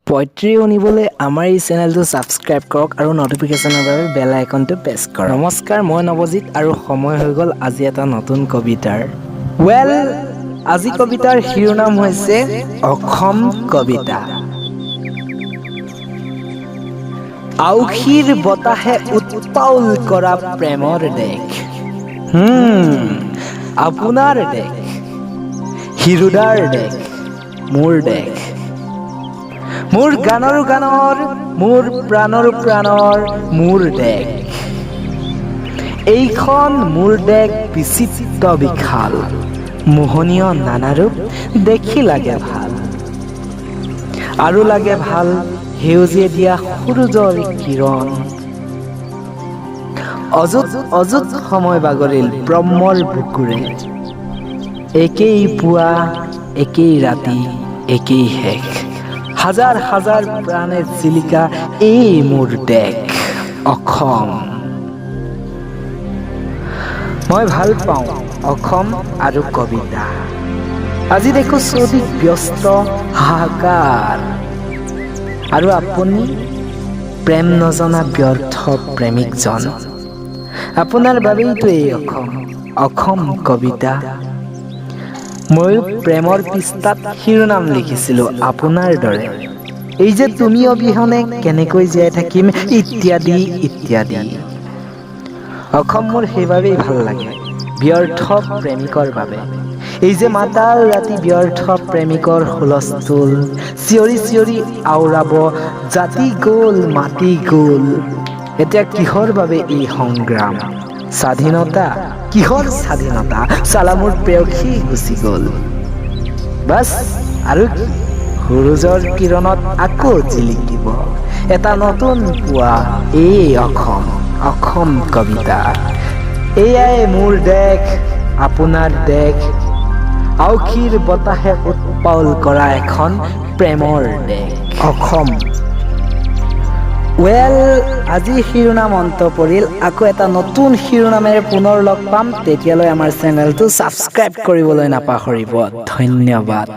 Poetry শুনিবলৈ আমাৰ এই চেনেলটো ছাবস্ক্ৰাইব কৰক আৰু নটিফিকেশ্যনৰ বাবে বেল আইকনটো প্ৰেছ কৰক। নমস্কাৰ, মই নৱজিৎ আৰু সময় হৈ গ'ল আজি এটা নতুন কবিতাৰ। আজি কবিতাৰ শিৰোনাম হৈছে অসম কবিতা। আউসীৰ বতাহে উৎপাউল কৰা প্ৰেমৰ দেশ, আপোনাৰ দেশ, হিৰোদাৰ দেশ, মোৰ দেশ। মোৰ গানৰ গানৰ, মোৰ প্ৰাণৰ প্ৰাণৰ, মোৰ দেশ। এইখন মোৰ দেশ বিচিত্ৰ বিশাল, মোহনীয় নানা ৰূপ দেখি লাগে ভাল। আৰু লাগে ভাল সেউজীয়া দিয়া সূৰুজৰ কিৰণ। অযুত অযুত সময় বাগৰিল ব্ৰহ্মৰ বুকুৰে, একেই পুৱা একেই ৰাতি একেই শেষ। হাজাৰ হাজাৰ প্ৰাণে জিলিকা এই মোৰ দেশ অসম। মই ভাল পাওঁ অসম আৰু কবিতা। আজি দেখো চৌদিশ ব্যস্ত হাহাকাৰ, আৰু আপুনি প্ৰেম নজনা ব্যৰ্থ প্ৰেমিকজন। আপোনাৰ বাবেইতো এই অসম, অসম কবিতা। ময়ো প্ৰেমৰ পৃষ্ঠাত শিৰোনাম লিখিছিলোঁ আপোনাৰ দৰে, এই যে তুমি অবিহনে কেনেকৈ জীয়াই থাকিম ইত্যাদি ইত্যাদি। অসম মোৰ সেইবাবেই ভাল লাগে, ব্যৰ্থ প্ৰেমিকৰ বাবে। এই যে মাতাল ৰাতি ব্যৰ্থ প্ৰেমিকৰ হুলস্থুল, চিঞৰি চিঞৰি আওৰাব জাতি গ'ল মাটি গ'ল। এতিয়া কিহৰ বাবে এই সংগ্ৰাম? স্বাধীনতা? কিহৰ স্বাধীনতা? চালা মোৰ প্ৰেয়সী গুচি গ'ল। বাছ আৰু কি? সূৰুজৰ কিৰণত আকৌ জিলিকিব এটা নতুন পুৱা এই অসম, অসম কবিতা। এয়াই মোৰ দেশ, আপোনাৰ দেশ, আউসীৰ বতাহে উৎপাউল কৰা এখন প্ৰেমৰ দেশ অসম। আজি শিৰোনাম অন্ত পৰিল। আকৌ এটা নতুন শিৰোনামেৰে পুনৰ লগ পাম। তেতিয়ালৈ আমাৰ চেনেলটো ছাবস্ক্ৰাইব কৰিবলৈ নাপাহৰিব। ধন্যবাদ।